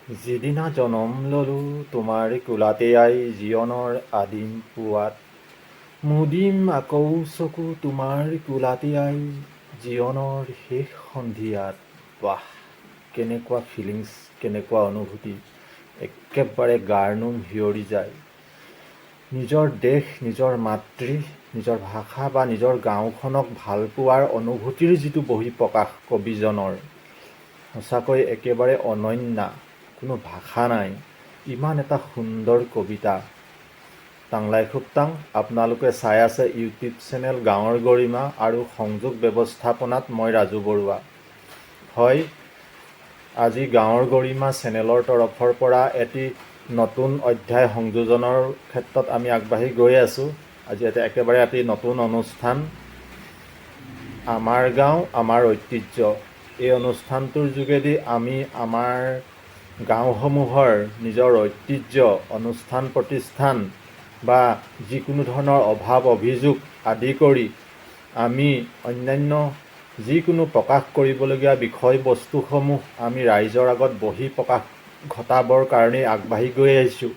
যিদিনা জনম ললো তোমাৰ কোলাতে আই জীৱনৰ আদিম পুৱাত মুদিম আকৌ চকু তোমাৰ কোলাতে আই জীৱনৰ শেষ সন্ধিয়াত। বাহ, কেনেকুৱা ফিলিংছ, কেনেকুৱা অনুভূতি, একেবাৰে গাৰ নোম শিয়ৰি যায়। নিজৰ দেশ, নিজৰ মাতৃ, নিজৰ ভাষা বা নিজৰ গাঁওখনক ভাল পোৱাৰ অনুভূতিৰ যিটো বহিঃপ্ৰকাশ কবিজনৰ, সঁচাকৈ একেবাৰে অনন্য, কোনো ভাষা নাই। ইমান এটা সুন্দৰ কবিতা। টাংলাই খুবটাং, আপোনালোকে চাই আছে ইউটিউব চেনেল গাঁৱৰ গৰিমা আৰু সংযোগ ব্যৱস্থাপনাত মই ৰাজু বৰুৱা। হয়, আজি গাঁৱৰ গৰিমা চেনেলৰ তৰফৰ পৰা এটি নতুন অধ্যায় সংযোজনৰ ক্ষেত্ৰত আমি আগবাঢ়ি গৈ আছোঁ। আজি একেবাৰে এটি নতুন অনুষ্ঠান, আমাৰ গাঁও আমাৰ ঐতিহ্য। এই অনুষ্ঠানটোৰ যোগেদি আমি আমাৰ গাঁওসমূহৰ নিজৰ ঐতিহ্য, অনুষ্ঠান প্ৰতিষ্ঠান বা যিকোনো ধৰণৰ অভাৱ অভিযোগ আদি কৰি আমি অন্যান্য যিকোনো প্ৰকাশ কৰিবলগীয়া বিষয়বস্তুসমূহ আমি ৰাইজৰ আগত বহিঃপ্ৰকাশ ঘটাবৰ কাৰণেই আগবাঢ়ি গৈ আহিছোঁ।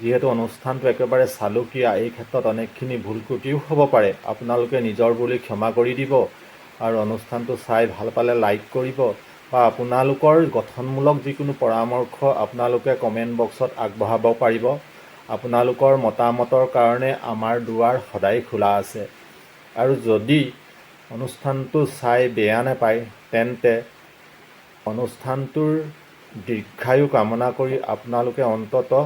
যিহেতু অনুষ্ঠানটো একেবাৰে চালুকীয়া, এই ক্ষেত্ৰত অনেকখিনি ভুল ত্ৰুটিও হ'ব পাৰে। আপোনালোকে নিজৰ বুলি ক্ষমা কৰি দিব আৰু অনুষ্ঠানটো চাই ভাল পালে লাইক কৰিব বা আপোনালোকৰ গঠনমূলক যিকোনো পৰামৰ্শ আপোনালোকে কমেণ্ট বক্সত আগবঢ়াব পাৰিব। আপোনালোকৰ মতামতৰ কাৰণে আমাৰ দুৱাৰ সদায় খোলা আছে। আৰু যদি অনুষ্ঠানটো চাই বেয়া নাপায় তেন্তে অনুষ্ঠানটোৰ দীৰ্ঘায়ু কামনা কৰি আপোনালোকে অন্ততঃ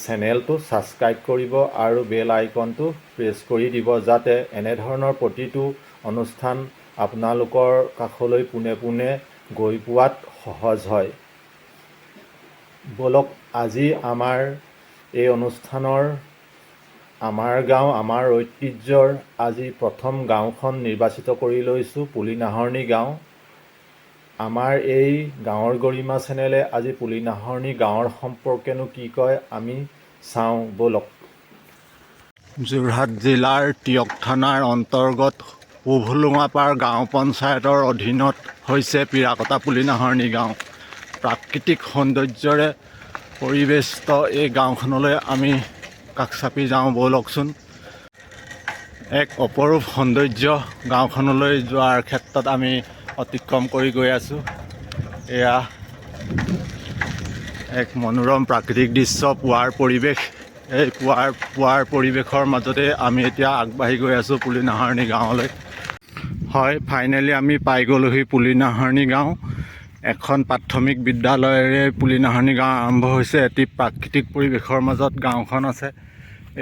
চেনেলটো ছাবস্ক্ৰাইব কৰিব আৰু বেল আইকনটো প্ৰেছ কৰি দিব, যাতে এনেধৰণৰ প্ৰতিটো অনুষ্ঠান আপোনালোকৰ কাষলৈ পোনে পোনে গৈ পোৱাত সহজ হয়। ব'লক আজি আমাৰ এই অনুষ্ঠানৰ আমাৰ গাঁও আমাৰ ঐতিহ্যৰ আজি প্ৰথম গাঁওখন নিৰ্বাচিত কৰি লৈছোঁ, পুলিনাহৰণি গাঁও। আমাৰ এই গাঁৱৰ গৰিমা চেনেলে আজি পুলিনাহৰণি গাঁৱৰ সম্পৰ্কেনো কি কয় আমি চাওঁ ব'লক। যোৰহাট জিলাৰ টিয়ক থানাৰ অন্তৰ্গত পুভলুঙাপাৰ গাঁও পঞ্চায়তৰ অধীনত হৈছে পিৰাকটা পুলিনাহৰণি গাঁও। প্ৰাকৃতিক সৌন্দৰ্যৰে পৰিবেষ্টিত এই গাঁওখনলৈ আমি কাষ চাপি যাওঁ ব'লকচোন। এক অপৰূপ সৌন্দৰ্য গাঁওখনলৈ যোৱাৰ ক্ষেত্ৰত আমি অতিক্ৰম কৰি গৈ আছোঁ। এয়া এক মনোৰম প্ৰাকৃতিক দৃশ্য, পুৱাৰ পৰিৱেশ। এই পুৱাৰ পৰিৱেশৰ মাজতে আমি এতিয়া আগবাঢ়ি গৈ আছোঁ পুলিনাহৰণি গাঁৱলৈ। হয়, ফাইনেলি আমি পাই গ'লোহি পুলিনাহৰণি গাঁও। এখন প্ৰাথমিক বিদ্যালয়েৰে পুলিনাহৰণি গাঁও আৰম্ভ হৈছে। এটি প্ৰাকৃতিক পৰিৱেশৰ মাজত গাঁওখন আছে।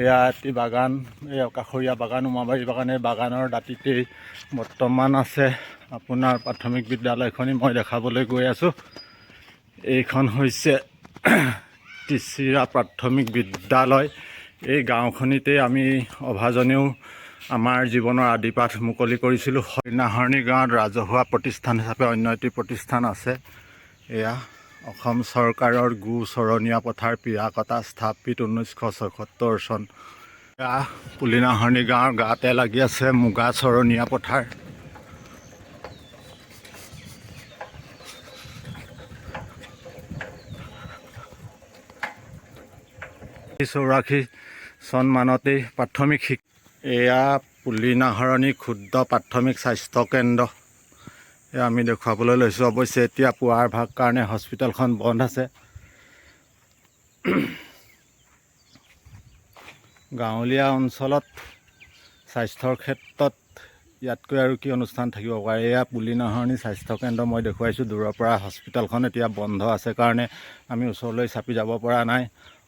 এয়া এটি বাগান, এই কাষৰীয়া বাগান, উমাবাৰী বাগান। এই বাগানৰ দাঁতিতেই বৰ্তমান আছে আপোনাৰ প্ৰাথমিক বিদ্যালয়খনি মই দেখাবলৈ গৈ আছোঁ। এইখন হৈছে তিছিৰা প্ৰাথমিক বিদ্যালয়। এই গাঁওখনিতেই আমি অভাজনেও আমাৰ জীৱনৰ আদিপাঠ মুকলি কৰিছিলোঁ। পুলিনাহৰণি গাঁৱত ৰাজহুৱা প্ৰতিষ্ঠান হিচাপে অন্য এটি প্ৰতিষ্ঠান আছে। এয়া অসম চৰকাৰৰ গো চৰণীয়া পথাৰ পিৰাকটা, স্থাপিত 1976 চন। এয়া পুলিনাহৰণি গাঁৱৰ গাতে লাগি আছে মুগা চৰণীয়া পথাৰ। চৌৰাশী চন মানতেই প্ৰাথমিক এয়া পুলিনাহৰণি ক্ষুদ্ৰ প্ৰাথমিক স্বাস্থ্য কেন্দ্ৰ। এয়া আমি দেখুৱাবলৈ লৈছোঁ। অৱশ্যে এতিয়া পুৱাৰ ভাগ কাৰণে হস্পিটেলখন বন্ধ আছে। গাঁৱলীয়া অঞ্চলত স্বাস্থ্যৰ ক্ষেত্ৰত ইয়াতকৈ আৰু কি অনুষ্ঠান থাকিব পাৰে। এয়া পুলিনাহৰণি স্বাস্থ্যকেন্দ্ৰ মই দেখুৱাইছোঁ দূৰৰ পৰা। হস্পিটেলখন এতিয়া বন্ধ আছে কাৰণে আমি ওচৰলৈ চাপি যাব পৰা নাই।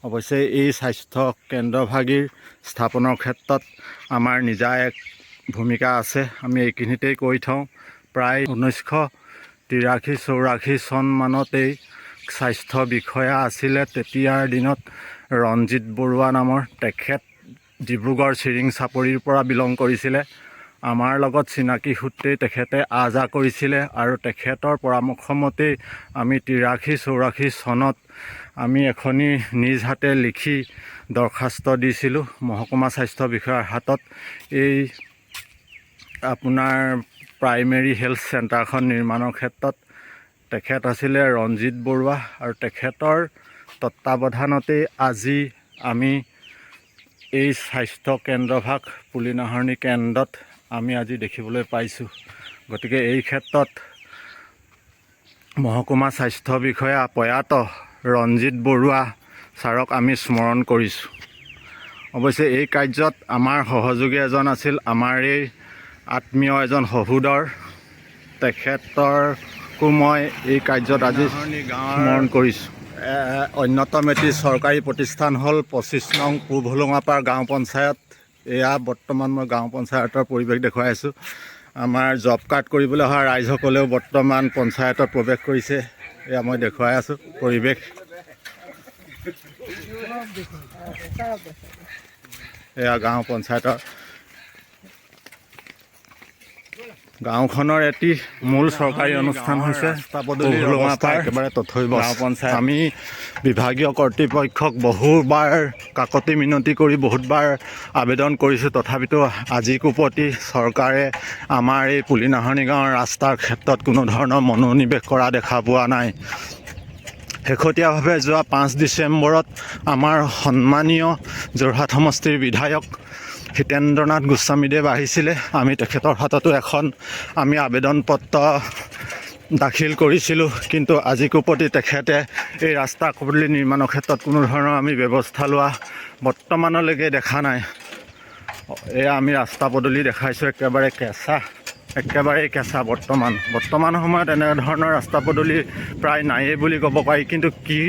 অৱশ্যে এই স্বাস্থ্য কেন্দ্ৰভাগিৰ স্থাপনৰ ক্ষেত্ৰত আমাৰ নিজা এক ভূমিকা আছে। আমি এইখিনিতেই কৈ থওঁ, প্ৰায় 1983-84 চন মানতেই স্বাস্থ্য বিষয়া আছিলে তেতিয়াৰ দিনত ৰঞ্জিত বৰুৱা নামৰ তেখেত ডিব্ৰুগড় চিৰিং চাপৰিৰ পৰা বিলং কৰিছিলে। আমাৰ লগত চিনাকি সূত্ৰেই তেখেতে আহ-যাহ কৰিছিলে আৰু তেখেতৰ পৰামৰ্শ মতেই আমি 83-84 চনত আমি এখনি নিজ হাতে লিখি দৰখাস্ত দিছিলোঁ মহকুমা স্বাস্থ্য বিষয়াৰ হাতত। এই আপোনাৰ প্ৰাইমেৰী হেল্থ চেণ্টাৰখন নিৰ্মাণৰ ক্ষেত্ৰত তেখেত আছিলে ৰঞ্জিত বৰুৱা আৰু তেখেতৰ তত্ত্বাৱধানতেই আজি আমি এই স্বাস্থ্য কেন্দ্ৰভাগ পুলিনাহৰণি কেন্দ্ৰত আমি আজি দেখিবলৈ পাইছোঁ। গতিকে এই ক্ষেত্ৰত মহকুমা স্বাস্থ্য বিষয়া প্ৰয়াত ৰঞ্জিত বৰুৱা ছাৰক আমি স্মৰণ কৰিছোঁ। অৱশ্যে এই কাৰ্যত আমাৰ সহযোগী এজন আছিল, আমাৰ এই আত্মীয় এজন সহোদৰ, তেখেতকো মই এই কাৰ্যত আজি স্মৰণ কৰিছোঁ। অন্যতম এটি চৰকাৰী প্ৰতিষ্ঠান হ'ল 25 নং পূব হোলোঙাপাৰ গাঁও পঞ্চায়ত। এয়া বৰ্তমান মই গাঁও পঞ্চায়তৰ পৰিৱেশ দেখুৱাই আছোঁ। আমাৰ জব কাৰ্ড কৰিবলৈ অহা ৰাইজসকলেও বৰ্তমান পঞ্চায়তত প্ৰৱেশ কৰিছে। এয়া মই দেখুৱাই আছোঁ পৰিৱেশ। এয়া গাঁও পঞ্চায়তৰ গাঁওখনৰ এটি মূল চৰকাৰী অনুষ্ঠান হৈছে একেবাৰে তথৈবচ গাঁও পঞ্চায়ত। আমি বিভাগীয় কৰ্তৃপক্ষক বহুবাৰ কাকতি মিনতি কৰি বহুতবাৰ আবেদন কৰিছোঁ, তথাপিতো আজি কোপতি চৰকাৰে আমাৰ এই পুলিনাহৰণি গাঁৱৰ ৰাস্তাৰ ক্ষেত্ৰত কোনো ধৰণৰ মনোনিৱেশ কৰা দেখা পোৱা নাই। শেহতীয়াভাৱে যোৱা 5 ডিচেম্বৰত আমাৰ সন্মানীয় যোৰহাট সমষ্টিৰ বিধায়ক হিতেন্দ্ৰনাথ গোস্বামীদেৱ আহিছিলে। আমি তেখেতৰ হাততো এখন আবেদন পত্ৰ দাখিল কৰিছিলোঁ, কিন্তু আজি কোপতি তেখেতে এই ৰাস্তা পদূলি নিৰ্মাণৰ ক্ষেত্ৰত কোনো ধৰণৰ আমি ব্যৱস্থা লোৱা বৰ্তমানলৈকে দেখা নাই। এয়া আমি ৰাস্তা পদূলি দেখাইছোঁ, একেবাৰে কেঁচা। বৰ্তমান সময়ত এনেধৰণৰ ৰাস্তা পদূলি প্ৰায় নায়েই বুলি ক'ব পাৰি। কিন্তু কি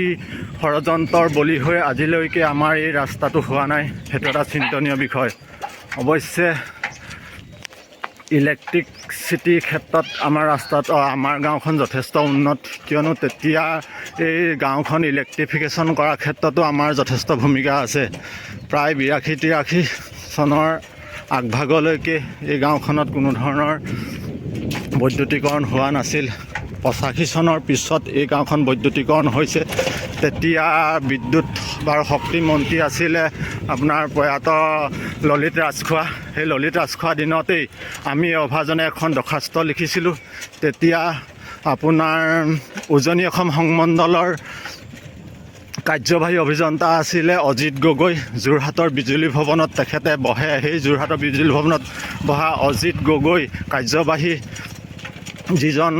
ষড়যন্ত্ৰৰ বলি হৈ আজিলৈকে আমাৰ এই ৰাস্তাটো হোৱা নাই, সেইটো এটা চিন্তনীয় বিষয়। অৱশ্যে ইলেক্ট্ৰিচিটিৰ ক্ষেত্ৰত আমাৰ গাঁওখন যথেষ্ট উন্নত, কিয়নো তেতিয়া এই গাঁওখন ইলেক্ট্ৰিফিকেশ্যন কৰাৰ ক্ষেত্ৰতো আমাৰ যথেষ্ট ভূমিকা আছে। প্ৰায় 82-83 চনৰ আগভাগলৈকে এই গাঁওখনত কোনো ধৰণৰ বৈদ্যুতিকৰণ হোৱা নাছিল। 85 চনৰ পিছত এই গাঁওখন বৈদ্যুতিকৰণ হৈছে। তেতিয়া বিদ্যুৎ বা শক্তি মন্ত্ৰী আছিলে আপোনাৰ প্ৰয়াত ললিত ৰাজখোৱা। সেই ললিত ৰাজখোৱা দিনতেই আমি অভাজনে এখন দৰ্খাস্ত লিখিছিলোঁ। তেতিয়া আপোনাৰ উজনি অসম সংমণ্ডলৰ কাৰ্যবাহী অভিযন্তা আছিলে অজিত গগৈ। যোৰহাটৰ বিজুলী ভৱনত তেখেতে বহে। সেই যোৰহাটৰ বিজুলী ভৱনত বহা অজিত গগৈ কাৰ্যবাহী যিজন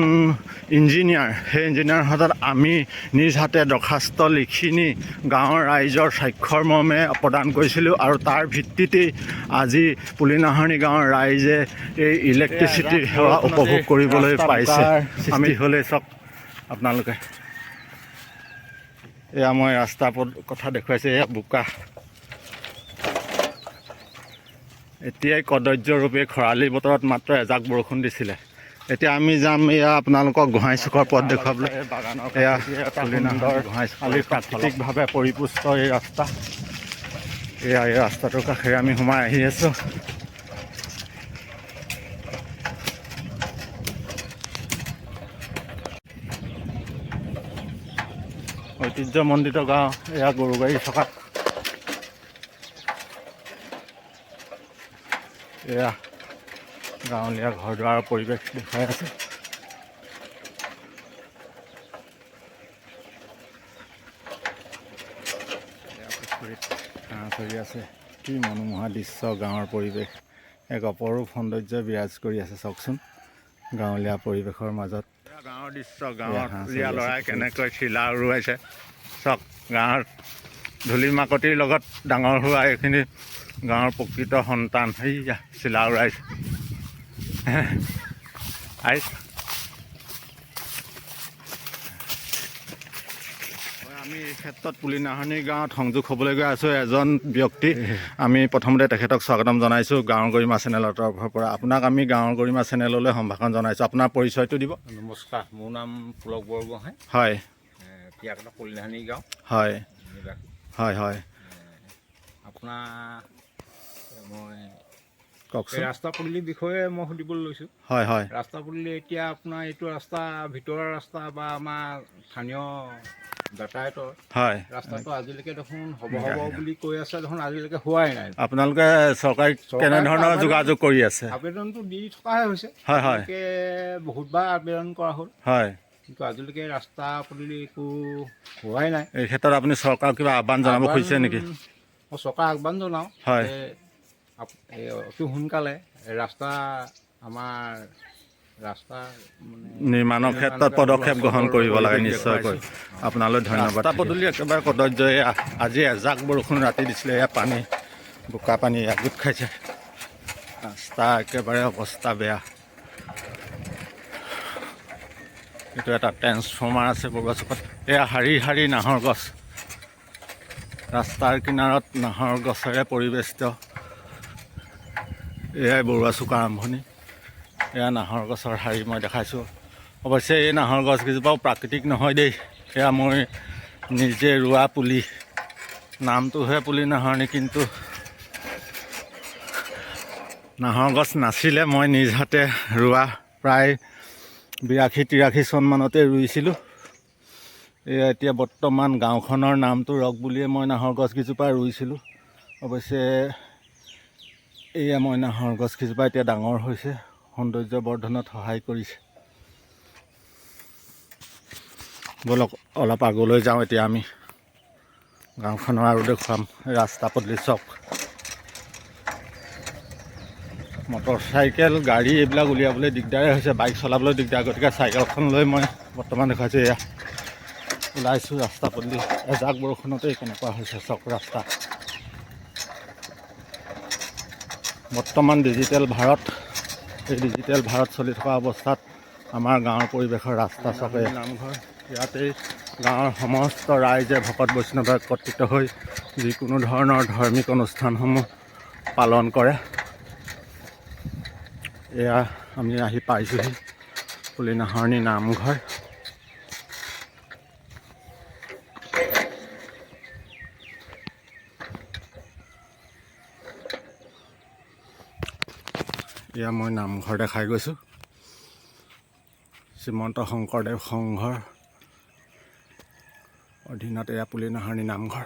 ইঞ্জিনিয়াৰ, সেই ইঞ্জিনিয়াৰৰ হাতত আমি নিজ হাতে দৰখাস্ত লিখি নি গাঁৱৰ ৰাইজৰ স্বাক্ষৰ মৰ্মে প্ৰদান কৰিছিলোঁ, আৰু তাৰ ভিত্তিতেই আজি পুলিনাহৰণি গাঁৱৰ ৰাইজে এই ইলেক্ট্ৰিচিটিৰ সেৱা উপভোগ কৰিবলৈ পাইছে। আমি হ'লে চাওক আপোনালোকে, এয়া মই ৰাস্তা কথা দেখুৱাইছোঁ, এয়া বোকা। এতিয়াই কদৰ্যৰূপে খৰালি বতৰত মাত্ৰ এজাক বৰষুণ দিছিলে। এতিয়া আমি যাম এয়া আপোনালোকক গোহাঁই চুকৰ পথ দেখুৱাবলৈ। এয়া গোহাঁই চুকৰ প্ৰাকৃতিকভাৱে পৰিপুষ্ট এই ৰাস্তা। এয়া এই ৰাস্তাটোৰ কাষেৰে আমি সোমাই আহি আছোঁ। ঐতিহ্যমণ্ডিত গাঁও, এয়া গৰু গাড়ী থকা। এয়া গাঁৱলীয়া ঘৰ দুৱাৰৰ পৰিৱেশ দেখুৱাই আছে। পুখুৰীত ঘাঁহ চৰি আছে। কি মনোমোহা দৃশ্য, গাঁৱৰ পৰিৱেশ এক অপৰূপ সৌন্দৰ্য বিৰাজ কৰি আছে। চাওকচোন গাঁৱলীয়া পৰিৱেশৰ মাজত গাঁৱৰ দৃশ্য, গাঁৱত ল'ৰাই কেনেকৈ চিলা উৰুৱাইছে চাওক। গাঁৱৰ ধূলি মাকতিৰ লগত ডাঙৰ হোৱা এইখিনি গাঁৱৰ প্ৰকৃত সন্তান। সেইয়া চিলা উৰাইছে। আমি এই ক্ষেত্ৰত পুলিনাহৰণি গাঁৱত সংযোগ হ'বলৈ গৈ আছোঁ এজন ব্যক্তি। আমি প্ৰথমতে তেখেতক স্বাগতম জনাইছোঁ গাঁৱৰ গৰিমা চেনেলৰ তৰফৰ পৰা। আপোনাক আমি গাঁৱৰ গৰিমা চেনেললৈ সম্ভাষণ জনাইছোঁ। আপোনাৰ পৰিচয়টো দিব। নমস্কাৰ, মোৰ নাম পুলক বৰগোহাঁই। হয়, পিয়াকটা পুলিনাহৰণি গাঁও। হয় হয় হয়, আপোনাৰ মই কওকচোন। ৰাস্তা পদূলিৰ বিষয়ে মই সুধিবলৈ লৈছোঁ। হয় হয়, ৰাস্তা পদূলি এতিয়া আপোনাৰ এইটো ৰাস্তা ভিতৰৰ ৰাস্তা বা আমাৰ স্থানীয় যাতায়াতৰ হয় ৰাস্তাটো আজিলৈকে দেখোন হ'ব বুলি কৈ আছে, দেখোন আজিলৈকে হোৱাই নাই। আপোনালোকে চৰকাৰীক কেনেধৰণৰ যোগাযোগ কৰি আছে? আবেদনটো দি থকাহে হৈছে। হয় হয়, বহুতবাৰ আবেদন কৰা হ'ল। হয়, কিন্তু আজিলৈকে ৰাস্তা পদূলি একো হোৱাই নাই। এই ক্ষেত্ৰত আপুনি চৰকাৰক কিবা আহ্বান জনাব খুজিছে নেকি? মই চৰকাৰক আহ্বান জনাওঁ হয়। যে অতি সোনকালে আমাৰ ৰাস্তা মানে নিৰ্মাণৰ ক্ষেত্ৰত পদক্ষেপ গ্ৰহণ কৰিব লাগে নিশ্চয়কৈ। আপোনালৈ ধন্যবাদ। ৰাস্তা পদূলি একেবাৰে কদৰ্য। আজি এজাক বৰষুণ ৰাতি দিছিলে, এয়া পানী, বোকা পানী এয়া গোট খাইছে। ৰাস্তা একেবাৰে অৱস্থা বেয়া। এইটো এটা ট্ৰেন্সফৰ্মাৰ আছে বৰুৱা চুকত। এয়া শাৰী শাৰী নাহৰ গছ, ৰাস্তাৰ কিনাৰত নাহৰ গছেৰে পৰিবেষ্টিত। এয়াই বৰুৱা চুক আৰম্ভণি। এয়া নাহৰ গছৰ শাৰী মই দেখাইছোঁ। অৱশ্যে এই নাহৰ গছকেইজোপাও প্ৰাকৃতিক নহয় দেই, এয়া মই নিজে ৰোৱা পুলি। নামটোহে পুলি নাহৰণি, কিন্তু নাহৰ গছ নাছিলে। মই নিজ হাতে ৰোৱা প্ৰায় 82-83 চনমানতে ৰুইছিলোঁ। এয়া এতিয়া বৰ্তমান গাঁওখনৰ নামটো ৰক বুলিয়ে মই নাহৰ গছকেইজোপা ৰুইছিলোঁ। অৱশ্যে এয়া মই নাহৰ গছকেইজোপা এতিয়া ডাঙৰ হৈছে, সৌন্দৰ্য বৰ্ধনত সহায় কৰিছে। ব'লক অলপ আগলৈ যাওঁ এতিয়া আমি। গাঁওখনৰ আৰু দেখুৱাম ৰাস্তা পদূলি চক। মটৰ চাইকেল গাড়ী এইবিলাক উলিয়াবলৈ দিগদাৰেই হৈছে, বাইক চলাবলৈ দিগদাৰ। গতিকে চাইকেলখন লৈ মই বৰ্তমান দেখুৱাইছোঁ। এয়া ওলাইছোঁ ৰাস্তা পদূলি। এজাক বৰষুণতেই কেনেকুৱা হৈছে চক ৰাস্তা। বৰ্তমান ডিজিটেল ভাৰত, এই ডিজিটেল ভাৰত চলি থকা অৱস্থাত আমাৰ গাঁৱৰ পৰিৱেশৰ ৰাস্তা চকে নামঘৰ। ইয়াতেই গাঁৱৰ সমস্ত ৰাইজে ভকত বৈষ্ণৱে একত্ৰিত হৈ যিকোনো ধৰণৰ ধাৰ্মিক অনুষ্ঠানসমূহ পালন কৰে। এয়া আমি আহি পাইছোঁহি পুলি নাহৰণি নামঘৰ। এয়া মই নামঘৰ দেখাই গৈছোঁ। শ্ৰীমন্ত শংকৰদেৱ সংঘৰ অধীনত এয়া পুলি নাহৰণি নামঘৰ।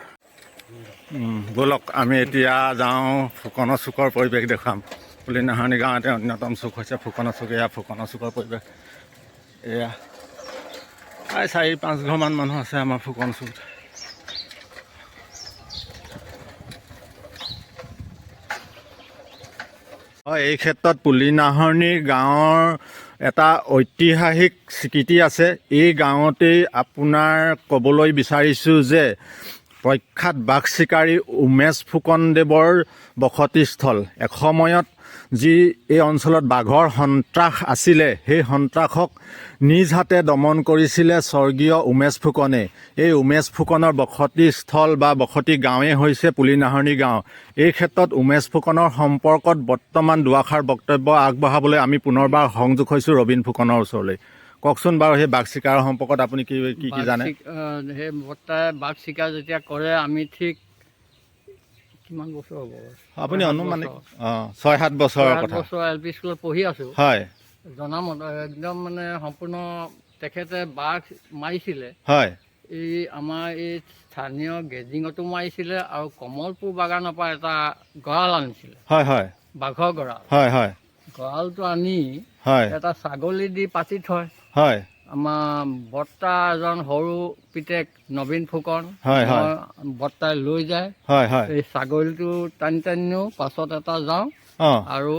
ব'লক আমি এতিয়া যাওঁ ফুকনৰ চুকৰ পৰিৱেশ দেখুৱাম। পুলি নাহৰণি গাঁৱতে অন্যতম চুক হৈছে ফুকনৰ চুক। এয়া ফুকনৰ চুকৰ পৰিৱেশ। এয়া প্ৰায় 4-5 ঘৰমান মানুহ আছে আমাৰ ফুকন চুকত। হয়, এই ক্ষেত্ৰত পুলি নাহৰণি গাঁৱৰ এটা ঐতিহাসিক স্বীকৃতি আছে। এই গাঁৱতেই আপোনাৰ ক'বলৈ বিচাৰিছোঁ যে প্ৰখ্যাত বাঘ চিকাৰী উমেশ ফুকনদেৱৰ বসতিস্থল। এসময়ত যি এই অঞ্চলত বাঘৰ সন্ত্ৰাস আছিলে, সেই সন্ত্ৰাসক নিজ হাতে দমন কৰিছিলে স্বৰ্গীয় উমেশ ফুকনে। এই উমেশ ফুকনৰ বসতিস্থল বা বসতি গাঁৱেই হৈছে পুলি নাহৰণি গাঁও। এই ক্ষেত্ৰত উমেশ ফুকনৰ সম্পৰ্কত বৰ্তমান দুআষাৰ বক্তব্য আগবঢ়াবলৈ আমি পুনৰবাৰ সংযোগ হৈছোঁ ৰবীন ফুকনৰ ওচৰলৈ। কওকচোন বাৰু সেই বাঘ চিকাৰৰ সম্পৰ্কত আপুনি কি কি জানে? সেই বৰ্তাই বাঘ চিকাৰ যেতিয়া কৰে, আমি ঠিক কিমান বছৰ হ'ব, আপুনি অনুমানিক 6-7 বছৰৰ কথা। 7 বছৰ LP স্কুলত পঢ়ি আছোঁ। হয়, জনামতে একদম মানে সম্পূৰ্ণ তেখেতে বাঘ মাৰিছিলে। হয়, এই আমাৰ এই স্থানীয় গেজিঙতো মাৰিছিলে আৰু কমলপুৰ বাগানৰ পৰা এটা গঁৰাল আনিছিলে, হয়, হয়, বাঘৰ গঁৰাল। হয়, হয়, গঁৰালটো আনি হয়, এটা ছাগলী দি পাতি থয়। হয়, আমাৰ বৰ্তা এজন সৰু পিতেক নবীন ফুকন, হয়, হয়, বৰ্তাই লৈ যায়। হয়, হয়, এই ছাগলীটো টানি নিওঁ, পাছত এটা যাওঁ অঁ আৰু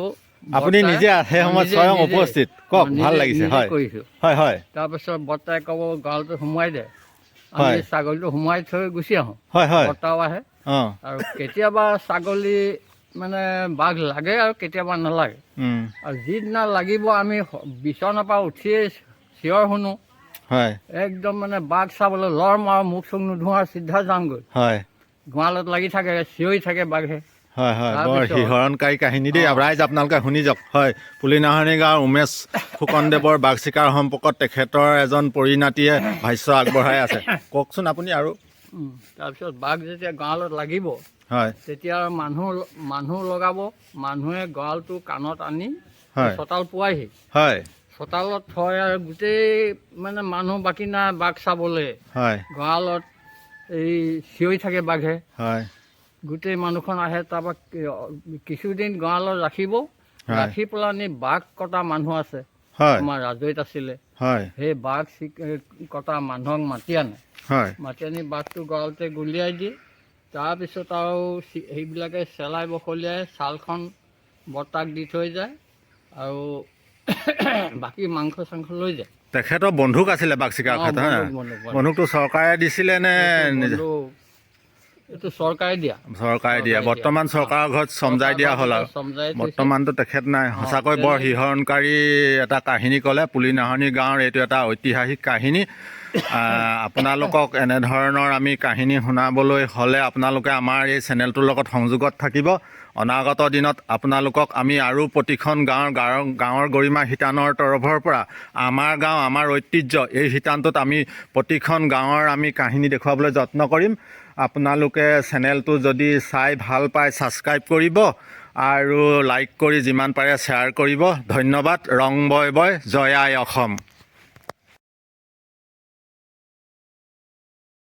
আপুনি নিজে সেই সময়ত স্বয়ং উপস্থিত। কওক, ভাল লাগিছে। হয়, কৰিছোঁ। হয়, হয়, তাৰপিছত বৰ্তাই ক'ব গঁৰালটো সোমোৱাই দে, হয়, আমি ছাগলীটো সোমোৱাই থৈ গুচি আহোঁ। হয়, হয়, বৰ্তাও আহে। অঁ, আৰু কেতিয়াবা ছাগলী মানে বাঘ লাগে আৰু কেতিয়াবা নালাগে। আৰু যিদিনা লাগিব আমি বিচনাৰ পৰা উঠিয়ে চিঞৰ শুনো। হয়, একদম মানে বাঘ চাবলৈ লৰ মাৰ, মুখ চুখ নোধোৱা চিধা যাওঁগৈ। হয়, গঁৰালত লাগি থাকে, চিঞৰি থাকে বাঘে। হয়, হয়, বৰ তাৰপিছত শিহৰণকাৰী কাহিনী দেই। ৰাইজ আপোনালোকে শুনি যাওক। হয়, পুলি নাহৰণি গাঁৱৰ উমেশ ফুকনদেৱৰ বাঘ চিকাৰ সম্পৰ্কত তেখেতৰ এজন পৰিণাতিয়ে ভাষ্য আগবঢ়াই আছে। কওকচোন আপুনি আৰু। তাৰপিছত বাঘ যেতিয়া গঁৰালত লাগিব, হয়, তেতিয়া মানুহ লগাব। মানুহে গঁৰালটো কাণত আনি হয়, চোতাল পোৱাইহি। হয়, চোতালত থয় আৰু গোটেই মানে মানুহ বাকী নাই বাঘ চাবলৈ। হয়, গঁৰালত এই চিঞৰি থাকে বাঘে। হয়, গোটেই মানুহখন আহে। তাৰপৰা কিছুদিন গঁৰালত ৰাখিব, হয়, ৰাখি পেলানি বাঘ কটা মানুহ আছে, হয় আমাৰ ৰাজৈত আছিলে। হয় সেই বাঘ কটা মানুহক মাতি আনে, হয় মাতি আনি বাঘটো গঁৰালতে গুলিয়াই দিয়ে। তাৰপিছত আৰু সেইবিলাকে চেলাই বখলিয়াই ছালখন বৰ্তাক দি থৈ যায় আৰু বাকী মাংস চাংস লৈ যায়। তেখেতৰ বন্ধুক আছিলে বাঘ চিকাৰ খাত, হা? বন্ধুকটো চৰকাৰে দিছিলে নে নিজে? এইটো চৰকাৰে দিয়া। চৰকাৰে দিয়া। বৰ্তমান চৰকাৰৰ ঘৰত চমজাই দিয়া হ'ল আৰু বৰ্তমানতো তেখেত নাই। সঁচাকৈ বৰ শিহৰণকাৰী এটা কাহিনী ক'লে। পুলিনাহৰণি গাঁৱৰ এইটো এটা ঐতিহাসিক কাহিনী। আপোনালোকক এনেধৰণৰ আমি কাহিনী শুনাবলৈ হ'লে আপোনালোকে আমাৰ এই চেনেলটোৰ লগত সংযোগত থাকিব। অনাগত দিনত আপোনালোকক আমি আৰু প্ৰতিখন গাঁৱৰ গৰিমা শিতানৰ তৰফৰ পৰা আমাৰ গাঁও আমাৰ ঐতিহ্য এই শিতানটোত আমি প্ৰতিখন গাঁৱৰ আমি কাহিনী দেখুৱাবলৈ যত্ন কৰিম। আপোনালোকে চেনেলটো যদি চাই ভাল পায় ছাবস্ক্ৰাইব কৰিব আৰু লাইক কৰি যিমান পাৰে শ্বেয়াৰ কৰিব। ধন্যবাদ। ৰং বয় বয়, জয় আই অসম।